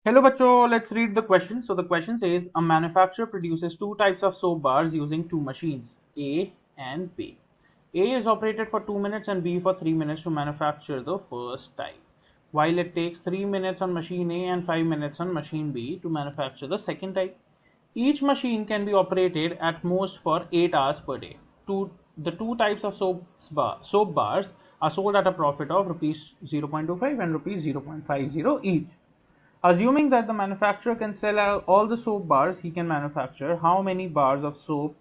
Hello bachcho, let's read the question. So the question says a manufacturer produces two types of soap bars using two machines, A and B. A is operated for 2 minutes and B for 3 minutes to manufacture the first type, while it takes 3 minutes on machine A and 5 minutes on machine B to manufacture the second type. Each machine can be operated at most for 8 hours per day. The two types of soap bars are sold at a profit of rupees 0.25 and rupees 0.50 each. Assuming that the manufacturer can sell all the soap bars he can manufacture, how many bars of soap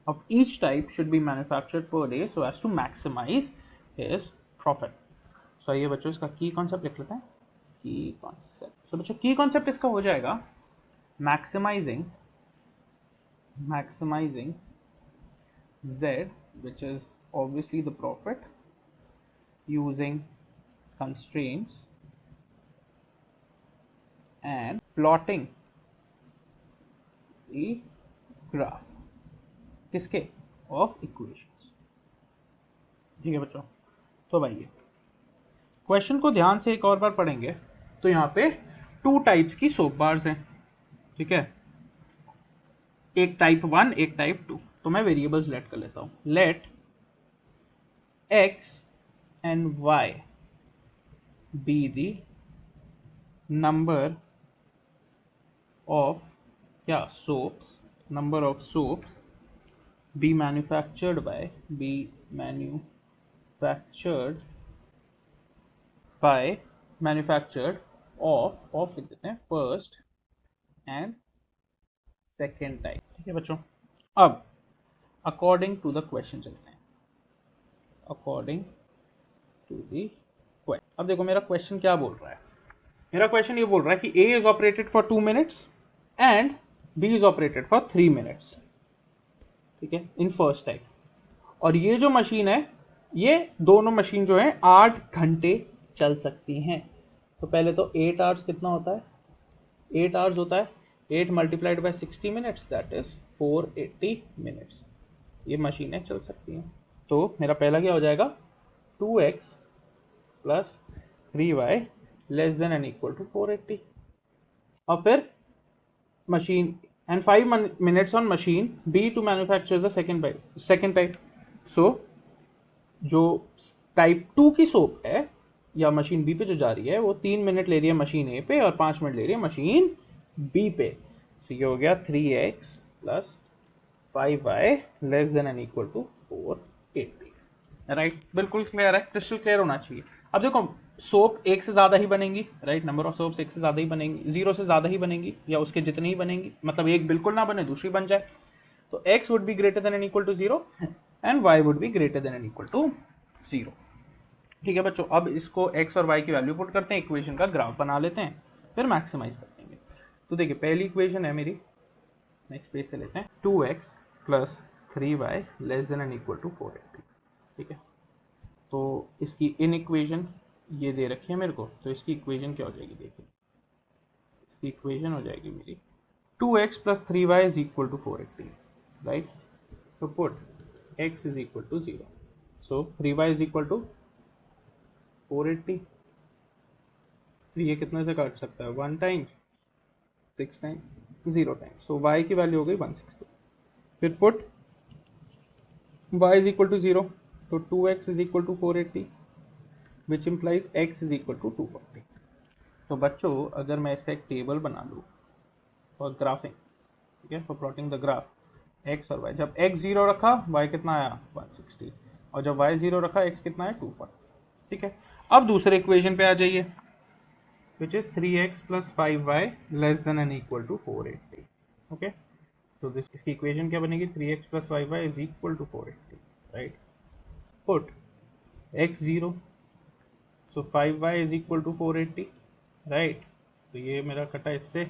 of each type should be manufactured per day so as to maximize his profit? So आइए बच्चों इसका की concept लिख लेते हैं. की concept, सो बच्चों की कॉन्सेप्ट इसका हो जाएगा maximizing z, which is obviously the profit, using constraints and plotting the graph किसके, ऑफ इक्वेशंस. ठीक है बच्चों, तो भाई क्वेश्चन को ध्यान से एक और बार पढ़ेंगे तो यहाँ पे टू टाइप्स की सोप बार्स हैं. ठीक है, एक टाइप 1 एक टाइप 2. तो मैं वेरिएबल्स लेट कर लेता हूँ. Let x and y be the number of soaps be manufactured by manufactured of लिख देते हैं फर्स्ट एंड सेकेंड टाइप. ठीक है बच्चों, अब अकॉर्डिंग टू द क्वेश्चन चलते हैं. अकॉर्डिंग टू द क्वेश्चन, अब देखो मेरा क्वेश्चन क्या बोल रहा है. मेरा क्वेश्चन ये बोल रहा है कि A is operated for 2 minutes and B is operated for 3 minutes. ठीक है, इन फर्स्ट टाइप. और ये जो मशीन है, ये दोनों मशीन जो है 8 घंटे चल सकती हैं. तो पहले तो 8 आवर्स कितना होता है, 8 आवर्स होता है 8 multiplied by 60 minutes, that is 480 minutes. ये मशीनें चल सकती हैं. तो मेरा पहला क्या हो जाएगा, 2x plus 3y less than and equal to 480. और फिर machine and 5 minutes on machine B to manufacture the second type. So जो टाइप 2 की सोप है या मशीन बी पे जो जा रही है वो 3 मिनट ले रही है मशीन ए पे और 5 मिनट ले रही है मशीन बी पे. तो ये हो गया 3x plus 5y less than and equal to 480. Right, बिल्कुल क्लियर है, क्रिस्टल क्लियर होना चाहिए. अब देखो सोप एक से ज्यादा ही बनेंगी, राइट, नंबर ऑफ सोप्स एक से ज्यादा ही बनेंगी, जीरो से ज्यादा ही बनेंगी या उसके जितनी ही बनेंगी, मतलब एक बिल्कुल ना बने दूसरी बन जाए. तो x would be greater than and equal to 0 and y would be greater than and equal to 0. ठीक है बच्चों, अब इसको x और y की वैल्यू पुट करते हैं, इक्वेशन का ग्राफ बना लेते हैं, फिर मैक्सिमाइज कर देंगे. तो देखिए पहली इक्वेशन है मेरी, नेक्स्ट पेज से लेते हैं, 2x plus 3y less than and equal to 480. ठीक है, तो इसकी इन इक्वेशन ये दे रखी है मेरे को, तो इसकी इक्वेशन क्या हो जाएगी, देखिए इसकी इक्वेशन हो जाएगी मेरी 2x plus 3y is equal to 480. Right, तो put x is equal to 0, so 3y is equal to 480. तो ये कितने से काट सकता है, 1 times, 6 times, 0 times, so y की वैल्यू हो गई 160. फिर put y is equal to 0, तो 2x is equal to 480 which implies x is equal to 240. तो बच्चों अगर मैं इसका एक टेबल बना लूँ फॉर ग्राफिंग, ठीक है, for plotting the graph x और y, जब x 0 रखा y कितना आया 160, और जब y 0 रखा x कितना है 240. ठीक है, अब दूसरे इक्वेशन पे आ जाइए, which is 3x plus 5y less than and equal to 480. Okay, तो इसकी इक्वेशन क्या बनेगी, 3x plus 5y is equal to 480. Right, put x 0, so 5y is equal to 480. Right, तो ये मेरा कटा इससे,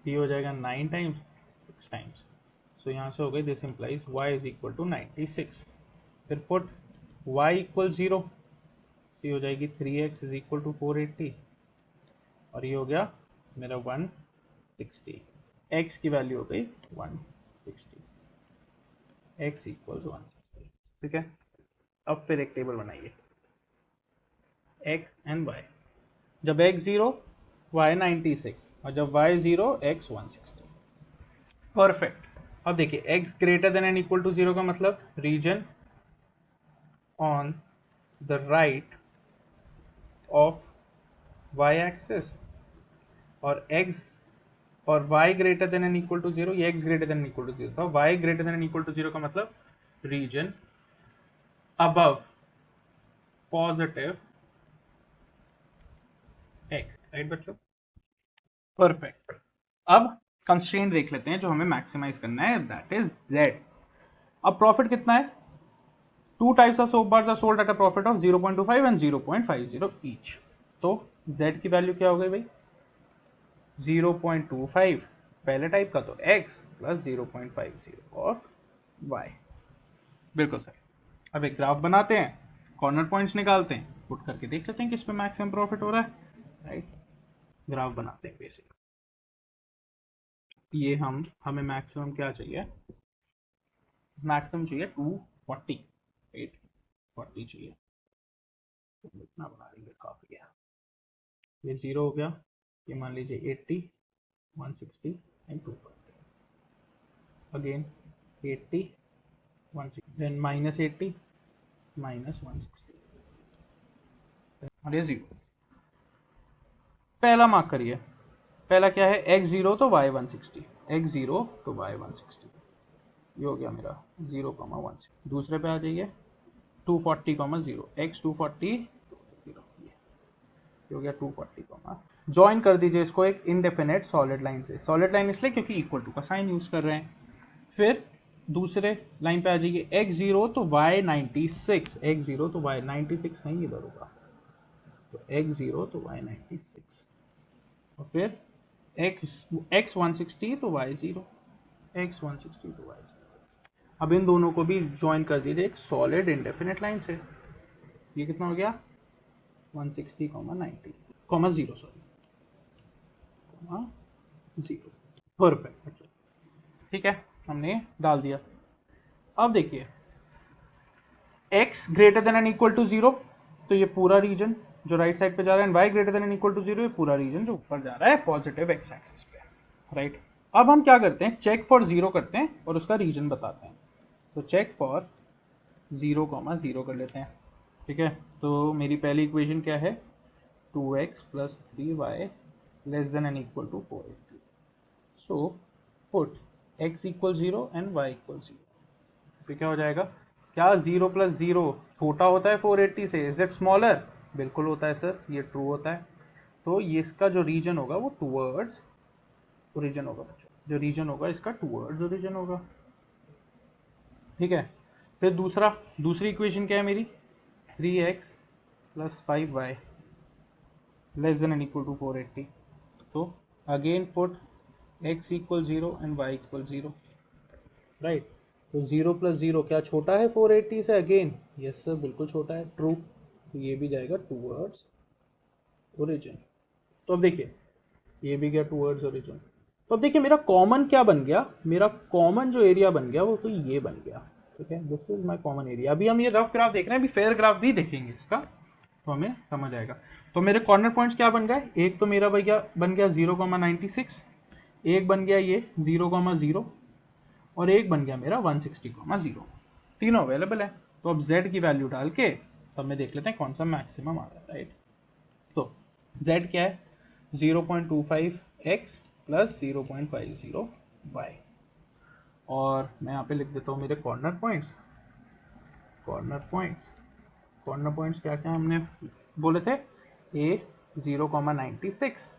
ये हो जाएगा 9 टाइम्स 6 टाइम्स, सो यहाँ से हो गई, this implies y is equal to 96. फिर पुट y इक्वल 0, ये हो जाएगी 3x इज इक्वल टू 480, और ये हो गया मेरा 160. x की वैल्यू हो गई 160, x इक्वल्स 160. ठीक है, अब फिर एक टेबल बनाइए x एंड y. जब x 0 y 96 और जब y 0 x 160। परफेक्ट। अब देखिए x greater than and equal to 0 का मतलब region on the right of y axis, और x और y greater than and equal to 0, ये x greater than and equal to 0 था, y greater than and equal to 0 का मतलब region above positive x, right बच्चों? Perfect. अब constraint देख लेते हैं जो हमें मैक्सिमाइज करना है, दैट इज z। अब प्रॉफिट कितना है? Two types of soap bars are sold at a profit of 0.25 and 0.50 each. तो z की वैल्यू क्या हो गई भाई? 0.25 पहले टाइप का तो x प्लस 0.50 ऑफ y। बिल्कुल सही। अब एक ग्राफ बनाते हैं, कॉर्नर पॉइंट्स निकालते हैं, पुट करके देख लेते हैं किस पे मैक्सिमम प्रॉफिट हो रहा है, राइट? ग्राफ बनाते हैं बेसिक। ये हमें मैक्सिमम क्या चाहिए? मैक्सिमम चाहिए 240, 840 चाहिए। तो इतना बना लेंगे, काफी है। ये 0 हो गया, ये मान लीजिए 80, 160 एंड 240। अगेन 80, 160, देन माइनस 80, माइनस 160 और ये 0। पहला मार्क करिए। पहला क्या है? x0 तो y 160, x0 तो y 160, ये हो गया मेरा 0,1। दूसरे पे आ जाइए, 240,0, x 240 0, ये हो गया 240, ज्वाइन कर दीजिए इसको एक इनडेफिनेट सॉलिड लाइन से। सॉलिड लाइन इसलिए क्योंकि इक्वल टू का साइन यूज कर रहे हैं। फिर दूसरे लाइन पे आ जाइए, x0 तो y 96, x0 तो y 96 नहीं, इधर होगा, तो x0 तो y 96, और फिर x 160 तो y 0, x 160 तो y 0। अब इन दोनों को भी ज्वाइन कर दीजिए एक सॉलिड इंडेफिनेट लाइन से। ये कितना हो गया? 160, 96, 0, सॉरी, 0। परफेक्ट, ठीक है, हमने डाल दिया। अब देखिए x greater than and equal to 0, तो ये पूरा रीजन जो राइट साइड पे जा रहा है, and y greater than and equal to 0, ये पूरा रीजन जो ऊपर जा रहा है पॉजिटिव x एक्सिस पे, राइट? अब हम क्या करते हैं? चेक फॉर 0 करते हैं और उसका रीजन बताते हैं। तो चेक फॉर 0,0 कर लेते हैं, ठीक है? तो मेरी पहली इक्वेशन क्या है? 2x plus 3y less than and equal to 480। So put x equal 0 and y equal 0। फिर क्या हो जाएगा? क्या 0 प्लस 0 छोटा होता है 480 से? Is it smaller? बिल्कुल होता है सर, ये ट्रू होता है। तो ये इसका जो रीजन होगा वो टूवर्ड्स ओरिजिन होगा बच्चों, जो रीजन होगा इसका टूवर्ड्स ओरिजिन होगा, ठीक है? फिर दूसरी इक्वेशन क्या है मेरी? 3x plus 5y less than and equal to 480। तो again put x equal 0 and y equal 0, right? तो 0 प्लस 0 क्या छोटा है 480 से? अगेन यस सर, बिल्कुल छोटा है, ट्रू। तो ये भी जाएगा टूवर्ड्स ओरिजिन। तो अब देखिए ये भी गया टूवर्ड्स ओरिजिन। तो अब देखिए मेरा कॉमन क्या बन गया? मेरा कॉमन जो एरिया बन गया वो तो ये बन गया, ठीक है? This is my common area. अभी हम ये रफ ग्राफ देख रहे हैं, अभी फेयर ग्राफ भी देखेंगे इसका, तो हमें समझ आएगा। तो मेरे कॉर्नर पॉइंट्स क्या बन गए? एक तो मेरा भैया बन गया 0,96, एक बन गया ये 0,0, और एक बन गया मेरा 160,0। तीनों अवेलेबल है। तो अब z की वैल्यू डाल के तब में देख लेते हैं कौन सा मैक्सिमम आ रहा है, राइट? तो z क्या है? 0.25x plus 0.50y। और मैं यहाँ पे लिख देता हूँ मेरे कॉर्नर पॉइंट्स। कॉर्नर पॉइंट्स क्या क्या हमने बोले थे? a 0,96,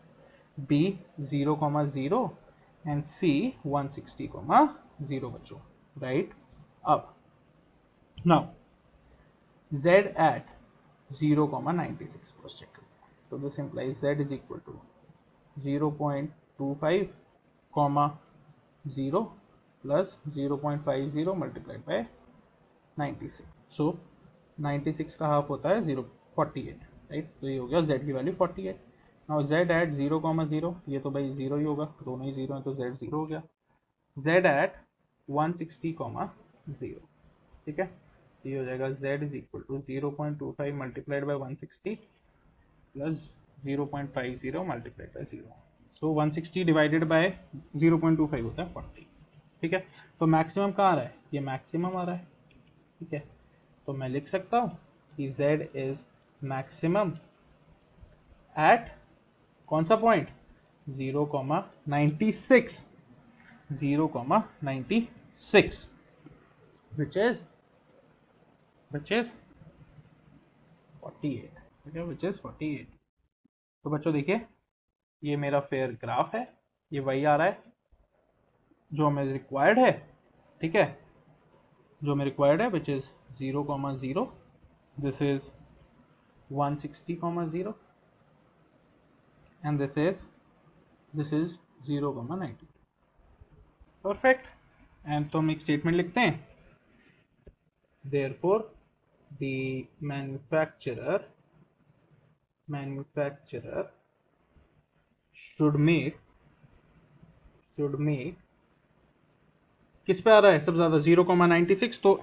b 0,0 एंड c 160,0 बच्चों, राइट? अब now z at 0,96 first check. So this implies z is equal to 0.25 comma 0 plus 0.50 multiplied by 96. So 96 का हाफ होता है 48, राइट? तो ये हो गया z की वैल्यू 48। नाउ z at 0,0, ये तो भाई 0 ही होगा, दोनों ही 0 है तो z 0 हो गया। z at 160,0, ठीक है? ये हो जाएगा z is equal to 0.25 multiplied by 160 plus 0.50 multiplied by 0, so 160 divided by 0.25 होता है 40। ठीक है, तो मैक्सिमम कहाँ आ रहा है, ये मैक्सिमम आ रहा है। ठीक है, तो मैं लिख सकता हूँ कि z इज मैक्सिमम एट कौन सा पॉइंट, 0,96, 0,96 which is 48। ठीक है, which is 48। तो बच्चों देखिए, ये मेरा फेयर ग्राफ है, ये वही आ रहा है जो हमें रिक्वायर्ड है। ठीक है, जो हमें रिक्वायर्ड है which is 0,0, this is 160,0 and this is 0,90। Perfect. And तो हम एक स्टेटमेंट लिखते हैं, therefore the manufacturer should make किस पे आ रहा है सबसे ज्यादा, 0,96। तो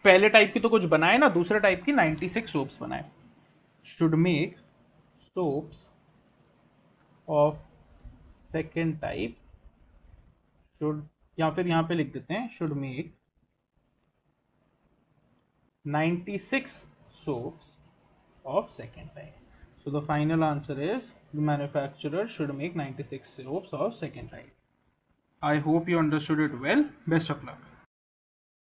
पहले टाइप की तो कुछ बनाए ना, दूसरे टाइप की 96 सोप्स बनाए। Should make soaps of second type, should, या फिर यहाँ पे लिख देते हैं should make 96 soaps of second type. So the final answer is the manufacturer should make 96 soaps of second type. I hope you understood it well. Best of luck.